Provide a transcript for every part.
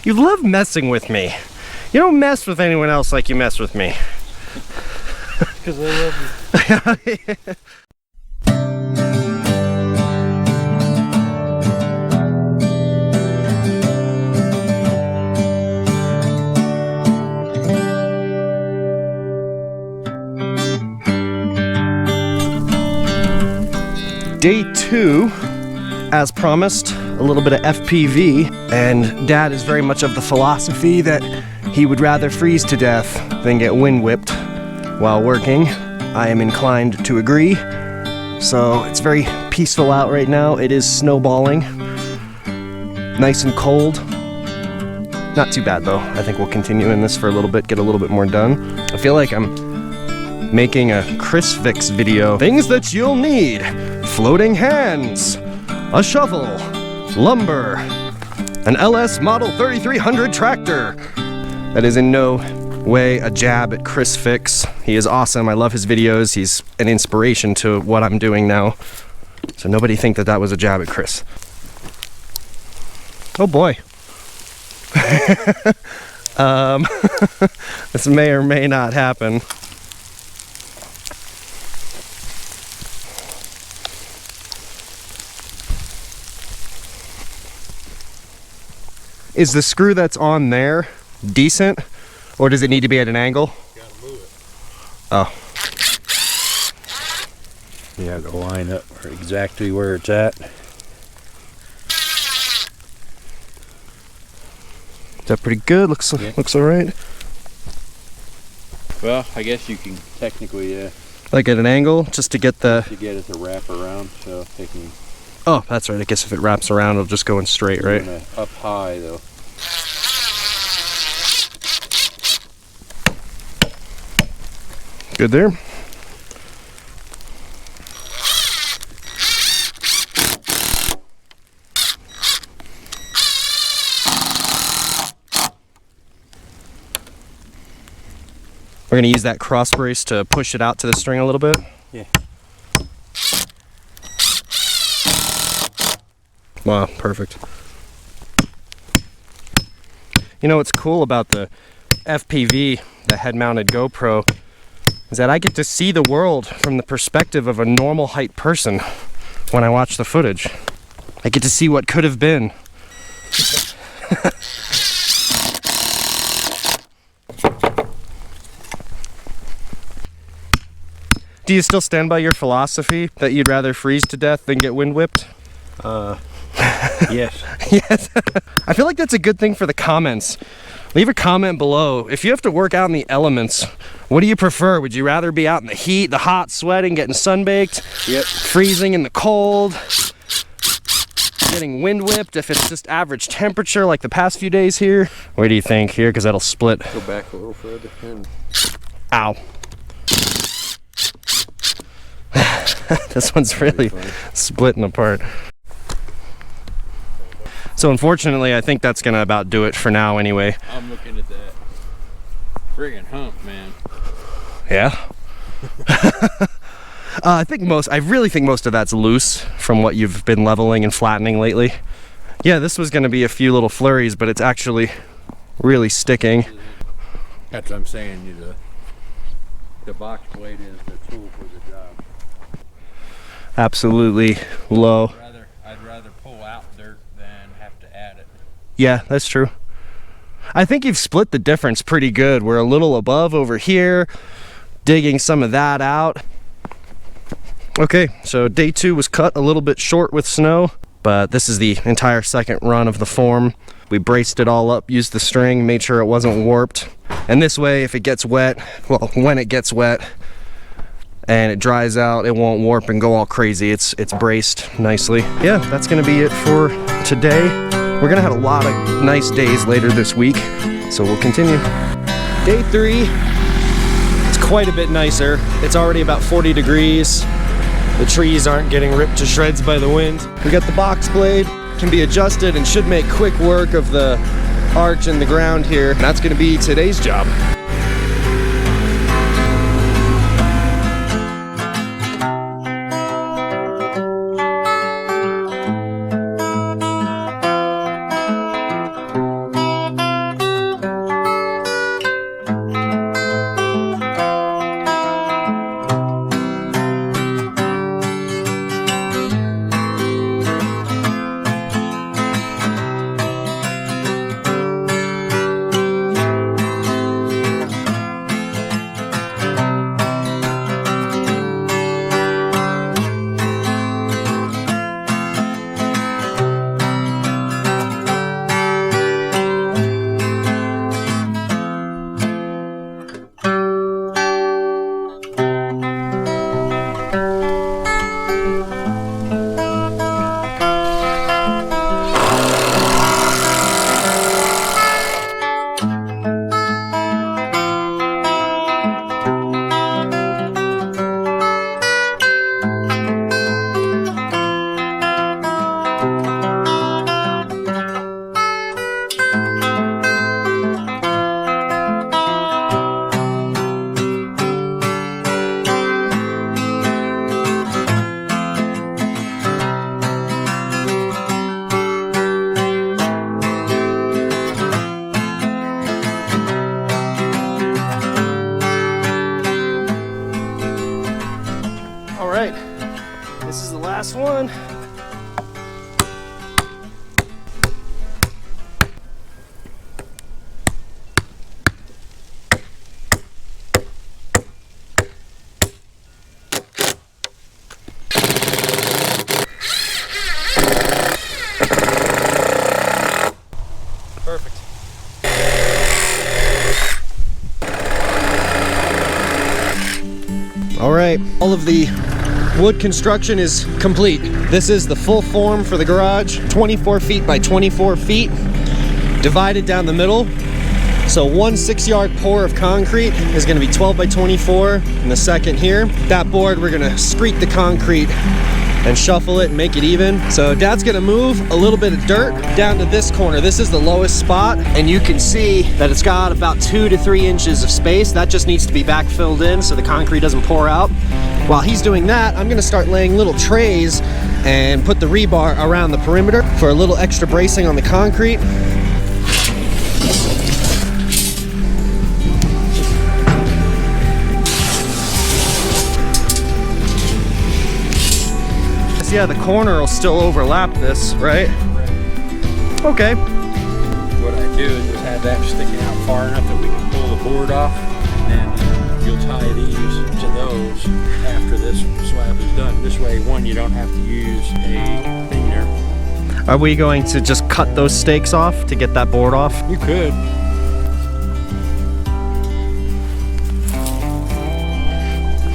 You love messing with me. You don't mess with anyone else like you mess with me. Because I love you. Day 2, as promised, a little bit of FPV, and Dad is very much of the philosophy that he would rather freeze to death than get wind whipped while working. I am inclined to agree. So it's very peaceful out right now. It is snowballing, nice and cold. Not too bad though. I think we'll continue in this for a little bit, get a little bit more done. I feel like I'm making a Chris Fix video. Things that you'll need: floating hands, a shovel, lumber, an LS Model 3300 tractor. That is in no way a jab at Chris Fix. He is awesome. I love his videos. He's an inspiration to what I'm doing now. So nobody think that that was a jab at Chris. Oh boy. This may or may not happen. Is the screw that's on there decent, or does it need to be at an angle? You gotta move it. Oh. Yeah, to line up exactly where it's at. Is that pretty good? Looks all right. Well, I guess you can technically, yeah. Like at an angle, just to get the... To get it to wrap around, so they can... Oh, that's right. I guess if it wraps around, it'll just go in straight, right? Up high, though. Good there. We're gonna use that cross brace to push it out to the string a little bit. Yeah. Wow, perfect. You know what's cool about the FPV, the head-mounted GoPro, is that I get to see the world from the perspective of a normal height person when I watch the footage. I get to see what could have been. Do you still stand by your philosophy that you'd rather freeze to death than get wind whipped? Yes. Yes. I feel like that's a good thing for the comments. Leave a comment below. If you have to work out in the elements, what do you prefer? Would you rather be out in the heat, the hot, sweating, getting sunbaked? Yep. Freezing in the cold? Getting wind whipped if it's just average temperature like the past few days here? What do you think here? Because that'll split. Go back a little further. Ow. This one's really splitting apart. So unfortunately, I think that's gonna about do it for now anyway. I'm looking at that friggin' hump, man. Yeah. I really think most of that's loose from what you've been leveling and flattening lately. Yeah, this was gonna be a few little flurries, but it's actually really sticking. That's what I'm saying. The box blade is the tool for the job. Absolutely low. I'd rather pull out dirt than have to add it. Yeah, that's true. I think you've split the difference pretty good. We're a little above over here, digging some of that out. Okay, so day 2 was cut a little bit short with snow, but this is the entire second run of the form. We braced it all up, used the string, made sure it wasn't warped. And this way, if it gets wet, well, when it gets wet and it dries out, it won't warp and go all crazy. It's braced nicely. Yeah, that's gonna be it for today. We're gonna have a lot of nice days later this week, so we'll continue. Day 3, it's quite a bit nicer. It's already about 40 degrees. The trees aren't getting ripped to shreds by the wind. We got the box blade, can be adjusted and should make quick work of the arch in the ground here. And that's gonna be today's job. Perfect. All right, all of the wood construction is complete. This is the full form for the garage, 24 feet by 24 feet, divided down the middle. So one 6-yard pour of concrete is gonna be 12 by 24 in the second here. That board, we're gonna screed the concrete and shuffle it and make it even. So Dad's gonna move a little bit of dirt down to this corner. This is the lowest spot, and you can see that it's got about 2 to 3 inches of space. That just needs to be backfilled in so the concrete doesn't pour out. While he's doing that, I'm gonna start laying little trays and put the rebar around the perimeter for a little extra bracing on the concrete. Yeah, the corner will still overlap this, right? Okay. What I do is just have that sticking out far enough that we can pull the board off, and then you'll tie these to those after this slab is done. This way, one, you don't have to use a cleaner. Are we going to just cut those stakes off to get that board off? You could.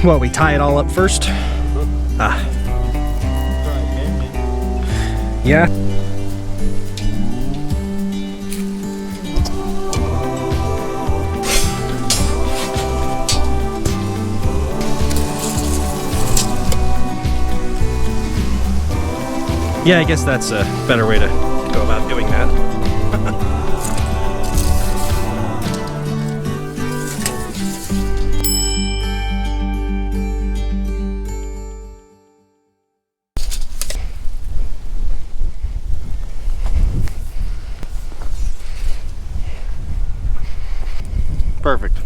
Well, we tie it all up first? Ah. Yeah. Yeah, I guess that's a better way to go about doing that. Perfect.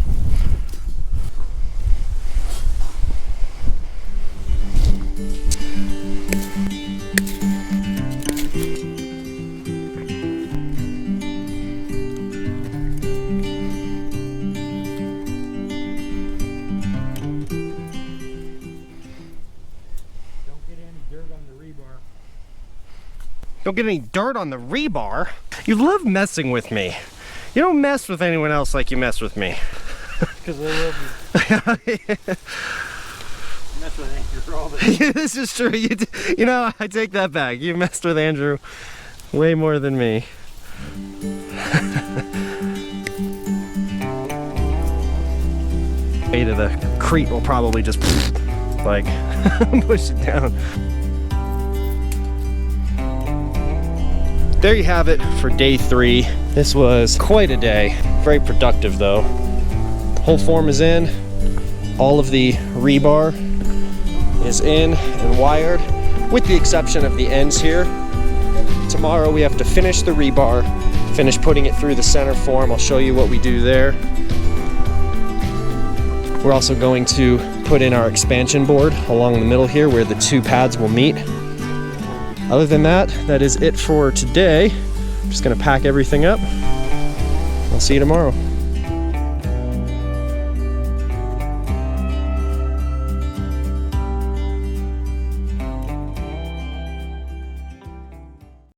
Don't get any dirt on the rebar. You love messing with me. You don't mess with anyone else like you mess with me. Because I love you. Mess with Andrew all the time. This is true. You know, I take that back. You messed with Andrew way more than me. Weight of the crete will probably just like push it down. There you have it for day 3. This was quite a day. Very productive though. Whole form is in. All of the rebar is in and wired, with the exception of the ends here. Tomorrow we have to finish the rebar, finish putting it through the center form. I'll show you what we do there. We're also going to put in our expansion board along the middle here where the 2 pads will meet. Other than that, that is it for today. I'm just gonna pack everything up. I'll see you tomorrow.